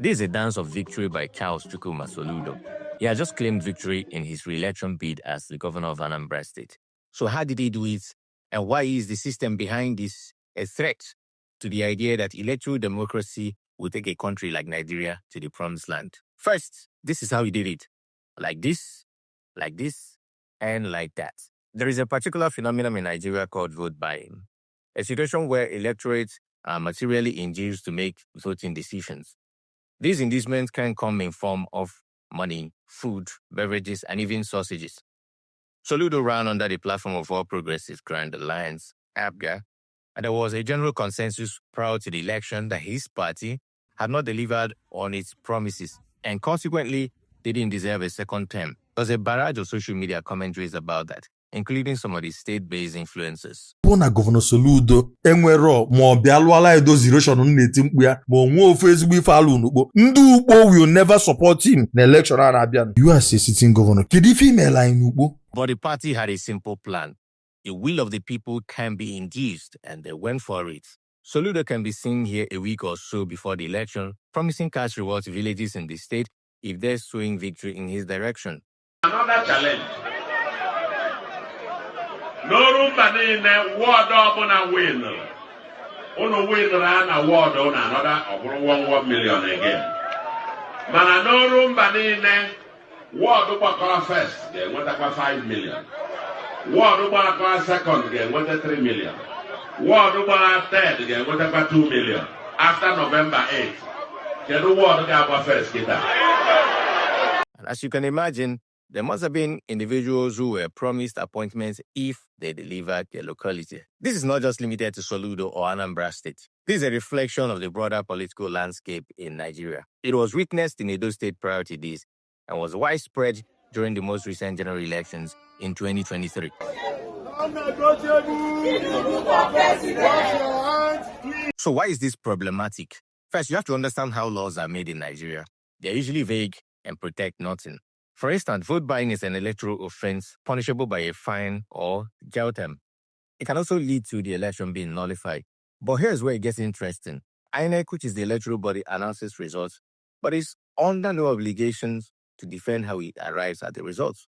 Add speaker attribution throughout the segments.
Speaker 1: This is a dance of victory by Chukwuma Soludo. He had just claimed victory in his re-election bid as the governor of Anambra State. So how did he do it? And why is the system behind this a threat to the idea that electoral democracy will take a country like Nigeria to the promised land? First, this is how he did it. Like this, and like that. There is a particular phenomenon in Nigeria called vote buying, a situation where electorates are materially induced to make voting decisions. These inducements can come in form of money, food, beverages, and even sausages. Soludo ran under the platform of All Progressive Grand Alliance, APGA, and there was a general consensus prior to the election that his party had not delivered on its promises and consequently didn't deserve a second term. There was a barrage of social media commentaries about that, including some of the state-based influencers.
Speaker 2: na Gọvanọ Soludo enwero ma ọ bịa lụọla edoziration na-eti mkpu ya ma onwe ofu ezigbo ife alụ n'ugbo ndị ugbo will never support him na election a na-abịa. You as a sitting governor, kedu ife imela anyị n'ugbo?
Speaker 1: But the party had a simple plan. The will of the people can be induced, and they went for it. Soludo can be seen here a week or so before the election, promising cash rewards to villages in the state if they're swing victory in his direction.
Speaker 3: Another challenge. N'orumba niile ward ọbụla win. Unu winra na ward una another ọ bụrụ 1 million again. Mana n'orumba niile ward gbakọrọ first ga-enwetakwa 5 million. Ward gbakọrọ second ga-enweta 3 million. Ward gbara third ga-enwetakwa 2 million. After November 8th, kedu ward ga-agba first kita?
Speaker 1: And as you can imagine, there must have been individuals who were promised appointments if they delivered their locality. This is not just limited to Soludo or Anambra State. This is a reflection of the broader political landscape in Nigeria. It was witnessed in Edo State prior to this and was widespread during the most recent general elections in 2023. So why is this problematic? First, you have to understand how laws are made in Nigeria. They're usually vague and protect nothing. For instance, vote buying is an electoral offense punishable by a fine or jail term. It can also lead to the election being nullified. But here's where it gets interesting. INEC, which is the electoral body, announces results, but is under no obligations to defend how it arrives at the results.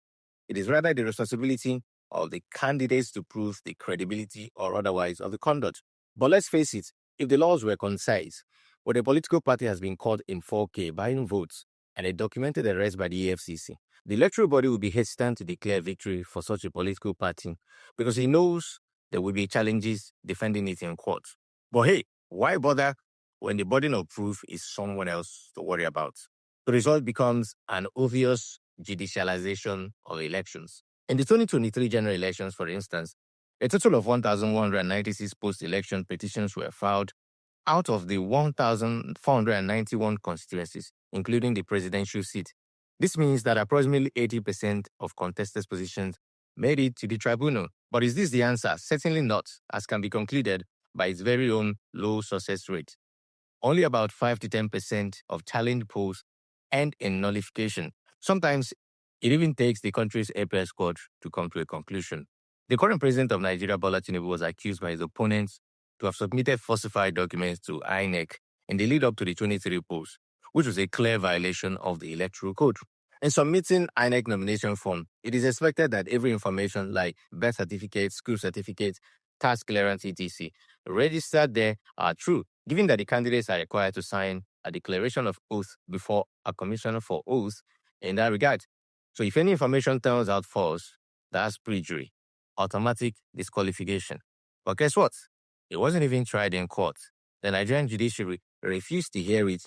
Speaker 1: It is rather the responsibility of the candidates to prove the credibility or otherwise of the conduct. But let's face it, if the laws were concise, where a political party has been caught in 4K buying votes and a documented arrest by the EFCC, the electoral body will be hesitant to declare victory for such a political party because he knows there will be challenges defending it in court. But hey, why bother when the burden of proof is someone else to worry about? The result becomes an obvious judicialization of elections. In the 2023 general elections, for instance, a total of 1,196 post-election petitions were filed out of the 1,491 constituencies, including the presidential seat. This means that approximately 80% of contested positions made it to the tribunal. But is this the answer? Certainly not, as can be concluded by its very own low success rate. Only about 5 to 10% of challenged polls end in nullification. Sometimes it even takes the country's apex court to come to a conclusion. The current president of Nigeria, Bola Tinubu, was accused by his opponents to have submitted falsified documents to INEC in the lead-up to the 23 polls, which was a clear violation of the Electoral Code. In submitting INEC nomination form, it is expected that every information like birth certificate, school certificate, tax clearance, etc., registered there are true, given that the candidates are required to sign a declaration of oath before a commissioner for oath in that regard. So if any information turns out false, that's perjury, automatic disqualification. But guess what? It wasn't even tried in court. The Nigerian judiciary refused to hear it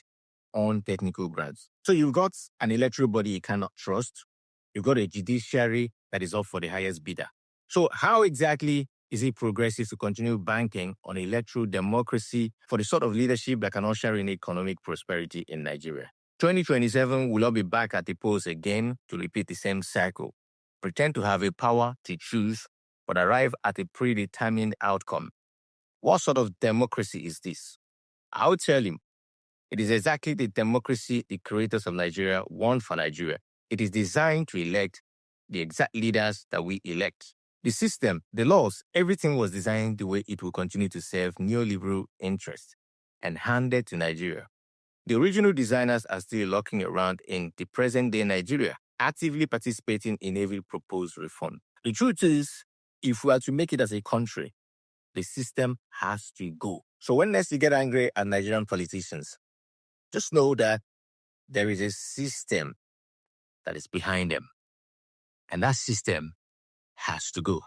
Speaker 1: on technical grounds. So you've got an electoral body you cannot trust. You've got a judiciary that is up for the highest bidder. So how exactly is it progressive to continue banking on electoral democracy for the sort of leadership that can usher in economic prosperity in Nigeria? 2027 will all be back at the polls again to repeat the same cycle, pretend to have a power to choose, but arrive at a predetermined outcome. What sort of democracy is this? I'll tell him. It is exactly the democracy the creators of Nigeria want for Nigeria. It is designed to elect the exact leaders that we elect. The system, the laws, everything was designed the way it will continue to serve neoliberal interests and handed to Nigeria. The original designers are still lurking around in the present-day Nigeria, actively participating in every proposed reform. The truth is, if we are to make it as a country, the system has to go. So when next you get angry at Nigerian politicians, just know that there is a system that is behind them. And that system has to go.